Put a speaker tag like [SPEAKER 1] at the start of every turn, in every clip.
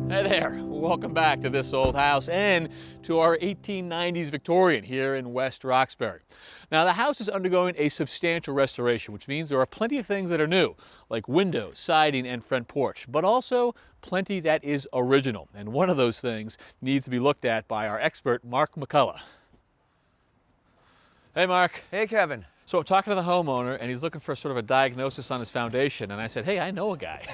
[SPEAKER 1] Hey there, welcome back to this old house and to our 1890s Victorian here in West Roxbury. Now the house is undergoing a substantial restoration, which means there are plenty of things that are new, like windows, siding, and front porch, but also plenty that is original. And one of those things needs to be looked at by our expert, Mark McCullough. Hey Mark.
[SPEAKER 2] Hey Kevin.
[SPEAKER 1] So I'm talking to the homeowner and he's looking for sort of a diagnosis on his foundation, and I said, hey, I know a guy.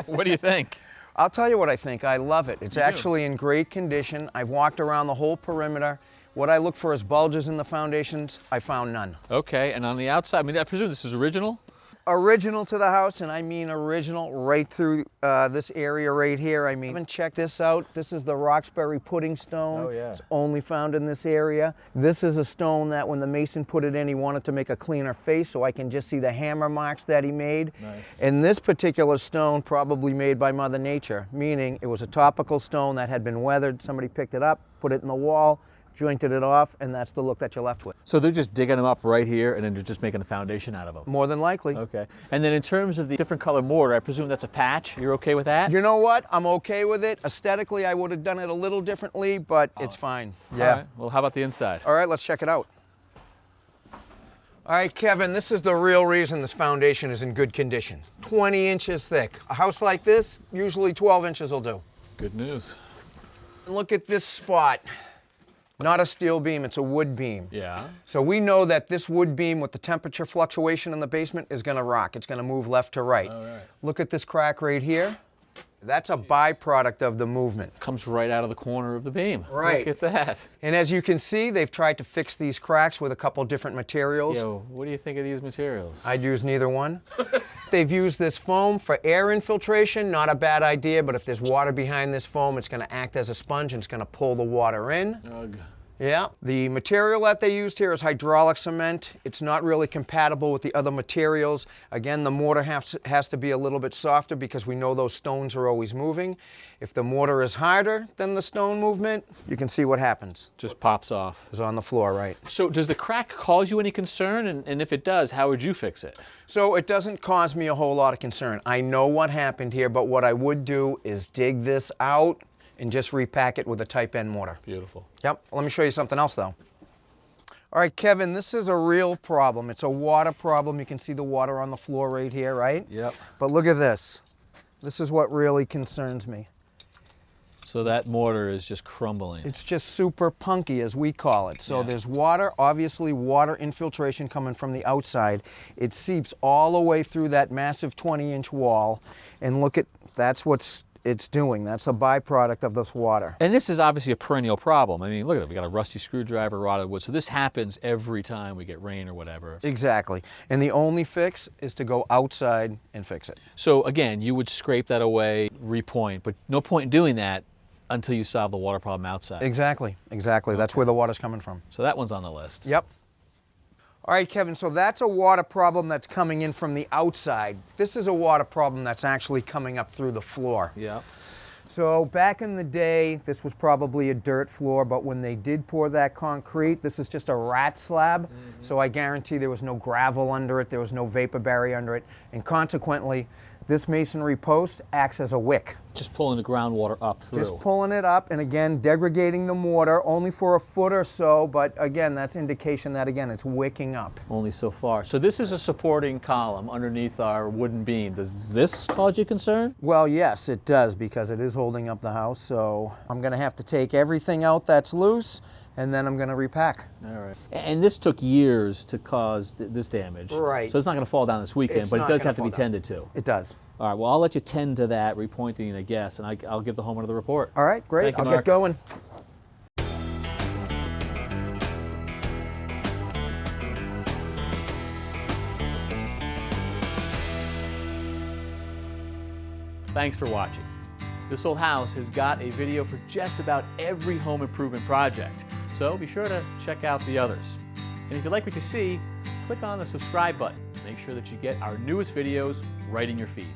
[SPEAKER 1] What do you think?
[SPEAKER 2] I'll tell you what I think. I love it. It's
[SPEAKER 1] You do?
[SPEAKER 2] actually in great condition. I've walked around the whole perimeter. What I look for is bulges in the foundations. I found none.
[SPEAKER 1] Okay, and on the outside, I mean, I presume this is original?
[SPEAKER 2] Original to the house, and I mean original right through this area right here. I mean, check this out. This is the Roxbury pudding stone.
[SPEAKER 1] Oh, yeah.
[SPEAKER 2] It's only found in this area. This is a stone that when the mason put it in, he wanted to make a cleaner face, so I can just see the hammer marks that he made.
[SPEAKER 1] Nice.
[SPEAKER 2] And this particular stone probably made by Mother Nature, meaning it was a topical stone that had been weathered. Somebody picked it up, put it in the wall, jointed it off, and that's the look that you're left with.
[SPEAKER 1] So they're just digging them up right here and then they're just making a foundation out of them?
[SPEAKER 2] More than likely.
[SPEAKER 1] Okay. And then in terms of the different color mortar, I presume that's a patch. You're okay with that?
[SPEAKER 2] You know what? I'm okay with it. Aesthetically, I would have done it a little differently, but it's fine. Yeah.
[SPEAKER 1] All right. Well, how about the inside?
[SPEAKER 2] All right, let's check it out. All right, Kevin, this is the real reason this foundation is in good condition. 20 inches thick. A house like this, usually 12 inches will do.
[SPEAKER 1] Good news.
[SPEAKER 2] Look at this spot. Not a steel beam, it's a wood beam.
[SPEAKER 1] Yeah.
[SPEAKER 2] So we know that this wood beam with the temperature fluctuation in the basement is gonna rock. It's gonna move left to right.
[SPEAKER 1] All right.
[SPEAKER 2] Look at this crack right here. That's a byproduct of the movement.
[SPEAKER 1] Comes right out of the corner of the beam.
[SPEAKER 2] Right.
[SPEAKER 1] Look at that.
[SPEAKER 2] And as you can see, they've tried to fix these cracks with a couple different materials.
[SPEAKER 1] Yo, what do you think of these materials?
[SPEAKER 2] I'd use neither one. They've used this foam for air infiltration, not a bad idea, but if there's water behind this foam, it's gonna act as a sponge and it's gonna pull the water in.
[SPEAKER 1] Ugh.
[SPEAKER 2] Yeah, the material that they used here is hydraulic cement. It's not really compatible with the other materials. Again, the mortar has to be a little bit softer because we know those stones are always moving. If the mortar is harder than the stone movement, you can see what happens.
[SPEAKER 1] Just pops off.
[SPEAKER 2] It's on the floor, right?
[SPEAKER 1] So does the crack cause you any concern? And if it does, how would you fix it?
[SPEAKER 2] So it doesn't cause me a whole lot of concern. I know what happened here, but what I would do is dig this out and just repack it with a type N mortar.
[SPEAKER 1] Beautiful.
[SPEAKER 2] Yep, let me show you something else though. All right, Kevin, this is a real problem. It's a water problem. You can see the water on the floor right here, right?
[SPEAKER 1] Yep.
[SPEAKER 2] But look at this. This is what really concerns me.
[SPEAKER 1] So that mortar is just crumbling.
[SPEAKER 2] It's just super punky, as we call it. So
[SPEAKER 1] Yeah.
[SPEAKER 2] there's water, obviously water infiltration coming from the outside. It seeps all the way through that massive 20-inch wall. And look at, that's what it's doing. That's a byproduct of this water.
[SPEAKER 1] And this is obviously a perennial problem. I mean, look at it. We got a rusty screwdriver, rotted wood. So this happens every time we get rain or whatever.
[SPEAKER 2] Exactly. And the only fix is to go outside and fix it.
[SPEAKER 1] So again, you would scrape that away, repoint, but no point in doing that until you solve the water problem outside.
[SPEAKER 2] Exactly, exactly. That's where the water's coming from.
[SPEAKER 1] So that one's on the list.
[SPEAKER 2] Yep. All right, Kevin, so that's a water problem that's coming in from the outside. This is a water problem that's actually coming up through the floor.
[SPEAKER 1] Yeah.
[SPEAKER 2] So back in the day, this was probably a dirt floor, but when they did pour that concrete, this is just a rat slab. So I guarantee there was no gravel under it, there was no vapor barrier under it, and consequently, this masonry post acts as a wick.
[SPEAKER 1] Just pulling the groundwater up through.
[SPEAKER 2] Just pulling it up and again degrading the mortar only for a foot or so, but again that's indication that again it's wicking up.
[SPEAKER 1] Only so far. So this is a supporting column underneath our wooden beam. Does this cause you concern?
[SPEAKER 2] Well, yes, it does because it is holding up the house, so I'm going to have to take everything out that's loose and then I'm going to repack.
[SPEAKER 1] All right. And this took years to cause this damage.
[SPEAKER 2] Right.
[SPEAKER 1] So it's not going to fall down this weekend,
[SPEAKER 2] It's
[SPEAKER 1] but it
[SPEAKER 2] not
[SPEAKER 1] does
[SPEAKER 2] gonna
[SPEAKER 1] have to
[SPEAKER 2] fall
[SPEAKER 1] be
[SPEAKER 2] down.
[SPEAKER 1] tended to.
[SPEAKER 2] It does.
[SPEAKER 1] All right, well, I'll let you tend to that, repointing, I guess, and I'll give the homeowner the report.
[SPEAKER 2] All right, great.
[SPEAKER 1] Thank you,
[SPEAKER 2] I'll
[SPEAKER 1] Mark.
[SPEAKER 2] get going.
[SPEAKER 1] Thanks for watching. This Old House has got a video for just about every home improvement project, so be sure to check out the others. And if you like what you see, click on the subscribe button. Make sure that you get our newest videos right in your feed.